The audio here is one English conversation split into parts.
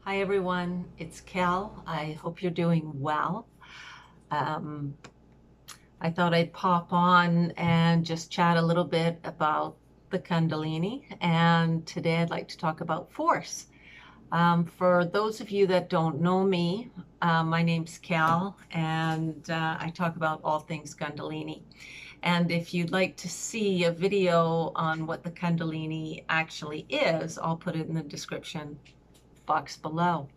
Hi everyone, it's Cal. I hope you're doing well. Um, I thought I'd pop on and just chat a little bit about the Kundalini, and today I'd like to talk about force. For those of you that don't know me, my name's Cal, and I talk about all things Kundalini. And if you'd like to see a video on what the Kundalini actually is, I'll put it in the description box below.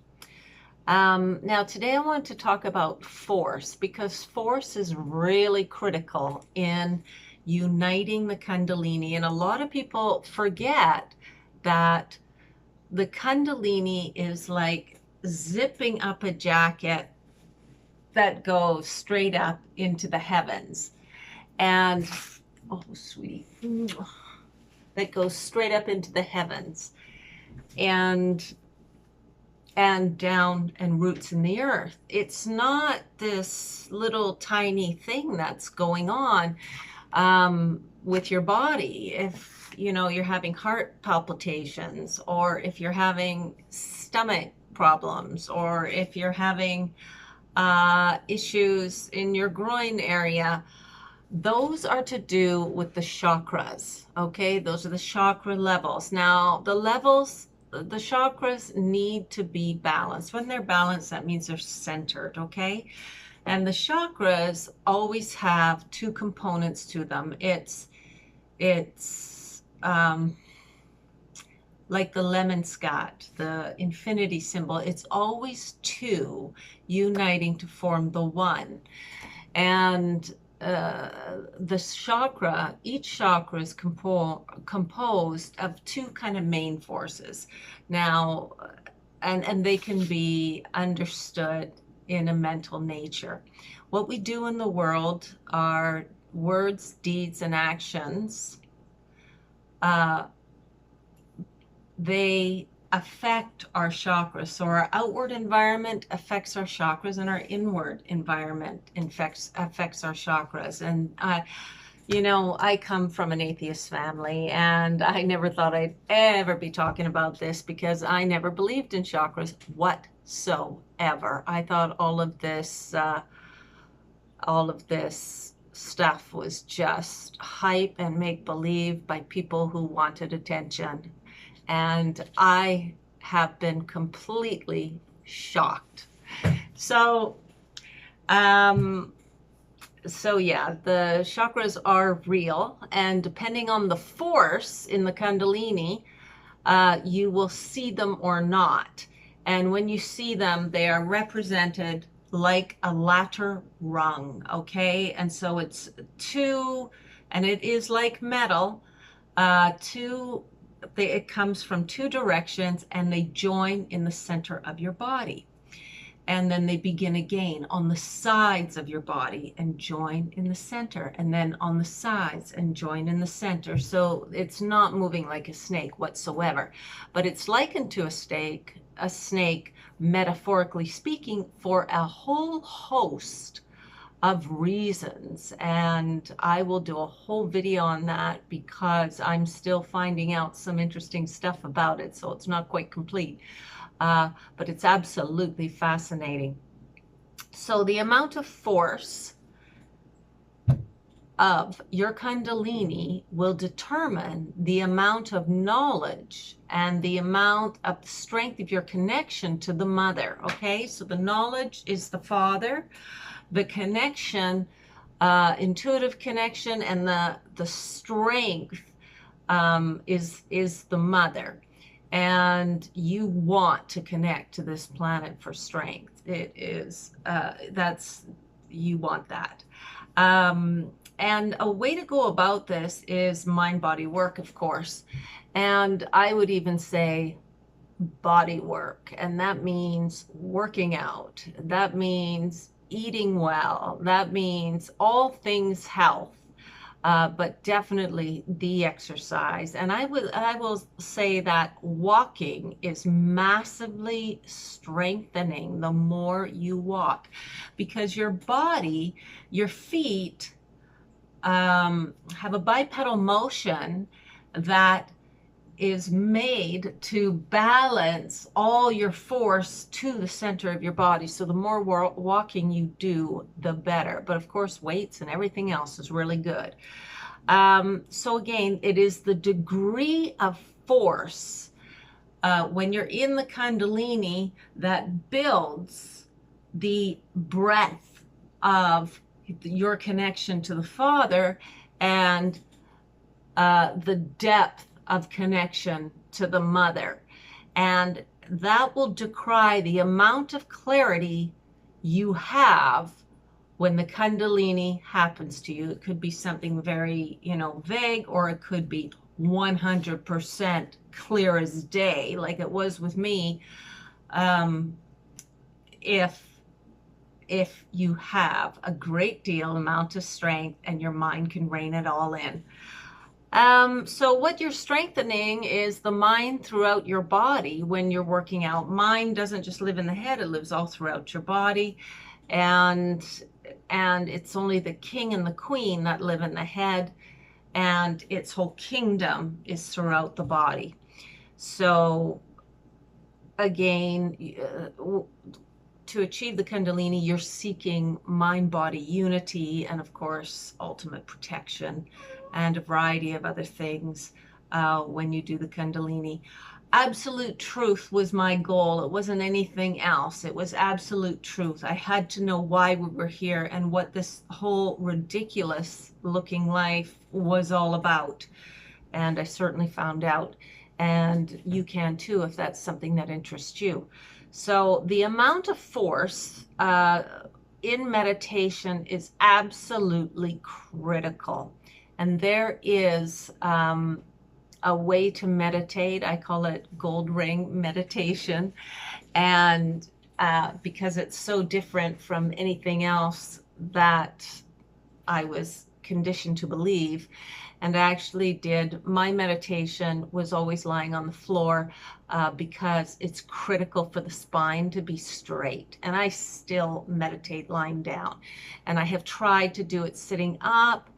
Now, today I want to talk about force because force is really critical in uniting the Kundalini. And a lot of people forget that the Kundalini is like zipping up a jacket that goes straight up into the heavens. And, oh, sweetie, that goes straight up into the heavens. And down and roots in the earth. It's not this little tiny thing that's going on with your body. If you're having heart palpitations, or if you're having stomach problems, or if you're having issues in your groin area, those are to do with the chakras. Okay, those are the chakra levels. Now, the chakras need to be balanced. When they're balanced, that means they're centered, okay? And the chakras always have two components to them. It's like the lemon scott, the infinity symbol. It's always two uniting to form the one. And each chakra is composed of two kind of main forces. Now, and they can be understood in a mental nature. What we do in the world are words, deeds, and actions. They affect our chakras. So our outward environment affects our chakras, and our inward environment affects our chakras. And I come from an atheist family, and I never thought I'd ever be talking about this because I never believed in chakras whatsoever. I thought all of this stuff was just hype and make believe by people who wanted attention. And I have been completely shocked. So, yeah, the chakras are real, and depending on the force in the Kundalini, you will see them or not. And when you see them, they are represented like a ladder rung, okay? And so it's two, and it is like metal, it comes from two directions, and they join in the center of your body. And then they begin again on the sides of your body and join in the center, and then on the sides and join in the center. So it's not moving like a snake whatsoever, but it's likened to a snake, metaphorically speaking, for a whole host of reasons. And I will do a whole video on that because I'm still finding out some interesting stuff about it. So it's not quite complete, but it's absolutely fascinating. So the amount of force of your Kundalini will determine the amount of knowledge and the amount of strength of your connection to the mother. Okay, so the knowledge is the father, the connection, intuitive connection, and the strength is the mother. And you want to connect to this planet for strength. It is you want that. And a way to go about this is mind-body work, of course. And I would even say body work. And that means working out. That means eating well. That means all things health, but definitely the exercise. And I will say that walking is massively strengthening the more you walk, because your body, your feet have a bipedal motion that is made to balance all your force to the center of your body. So the more walking you do, the better. But of course, weights and everything else is really good. So again, it is the degree of force when you're in the Kundalini that builds the breadth of your connection to the Father and the depth of connection to the Mother. And that will decry the amount of clarity you have when the Kundalini happens to you. It could be something very, vague, or it could be 100% clear as day, like it was with me. If you have a great deal amount of strength and your mind can rein it all in. So what you're strengthening is the mind throughout your body when you're working out. Mind doesn't just live in the head, it lives all throughout your body. And it's only the king and the queen that live in the head, and its whole kingdom is throughout the body. So again, to achieve the Kundalini, you're seeking mind-body unity and, of course, ultimate protection and a variety of other things when you do the Kundalini. Absolute truth was my goal. It wasn't anything else. It was absolute truth. I had to know why we were here and what this whole ridiculous looking life was all about. And I certainly found out. And you can too if that's something that interests you. So the amount of force in meditation is absolutely critical. And there is a way to meditate. I call it gold ring meditation. And because it's so different from anything else that I was conditioned to believe. And I actually did, my meditation was always lying on the floor because it's critical for the spine to be straight. And I still meditate lying down. And I have tried to do it sitting up.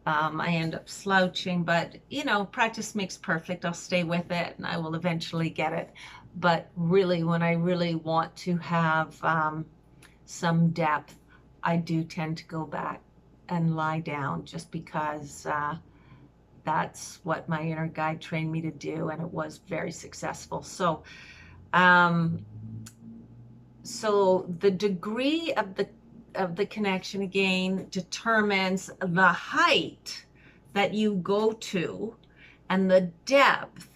I end up slouching, but practice makes perfect. I'll stay with it and I will eventually get it. But really, when I really want to have some depth, I do tend to go back and lie down just because that's what my inner guide trained me to do, and it was very successful. So, so the degree of the connection again determines the height that you go to and the depth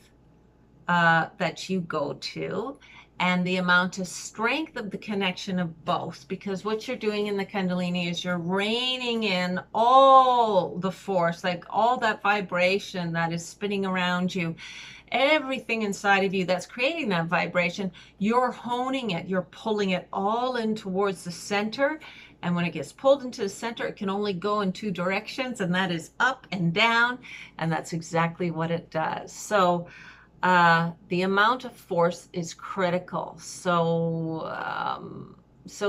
that you go to, and the amount of strength of the connection of both. Because what you're doing in the Kundalini is you're reining in all the force, like all that vibration that is spinning around you, everything inside of you that's creating that vibration, you're honing it, you're pulling it all in towards the center. And when it gets pulled into the center, it can only go in two directions, and that is up and down. And that's exactly what it does. So the amount of force is critical. So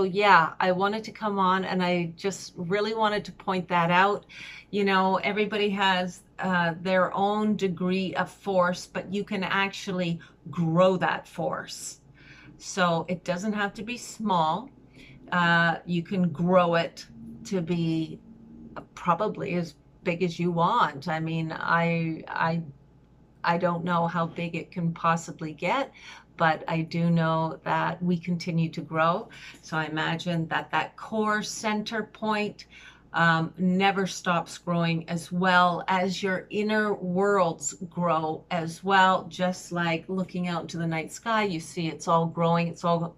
yeah, I wanted to come on, and I just really wanted to point that out. Everybody has their own degree of force, but you can actually grow that force. So it doesn't have to be small. You can grow it to be probably as big as you want. I mean, I don't know how big it can possibly get, but I do know that we continue to grow. So I imagine that core center point never stops growing, as well as your inner worlds grow as well. Just like looking out into the night sky, you see it's all growing. It's all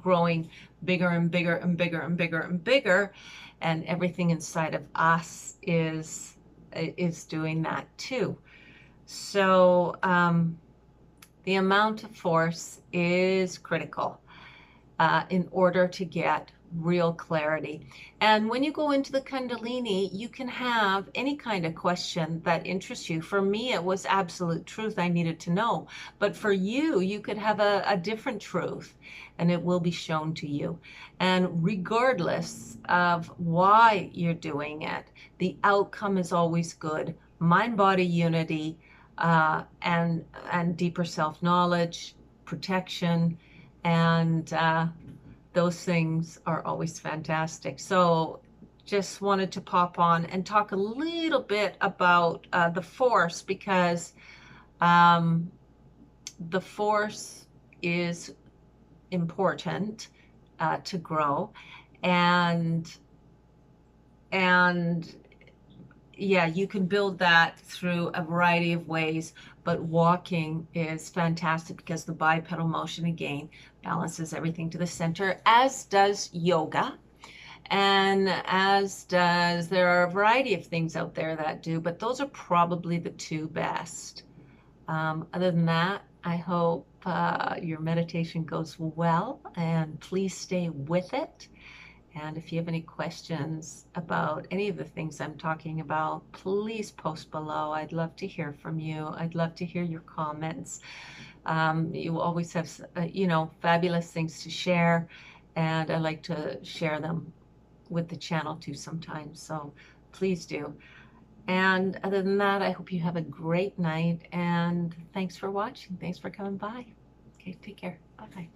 growing bigger and bigger and bigger and bigger and bigger. And everything inside of us is doing that too. So the amount of force is critical in order to get real clarity. And when you go into the Kundalini, you can have any kind of question that interests you. For me, it was absolute truth I needed to know. But for you, you could have a different truth, and it will be shown to you. And regardless of why you're doing it, the outcome is always good. Mind-body unity. and deeper self-knowledge, protection, and those things are always fantastic. So just wanted to pop on and talk a little bit about the force, because the force is important to grow, and and yeah, you can build that through a variety of ways, but walking is fantastic because the bipedal motion again balances everything to the center, as does yoga, and as does, there are a variety of things out there that do, but those are probably the two best. Other than that, I hope your meditation goes well, and please stay with it. And if you have any questions about any of the things I'm talking about, please post below. I'd love to hear from you. I'd love to hear your comments. You always have, fabulous things to share, and I like to share them with the channel too sometimes. So please do. And other than that, I hope you have a great night, and thanks for watching. Thanks for coming by. Okay, take care. Bye-bye.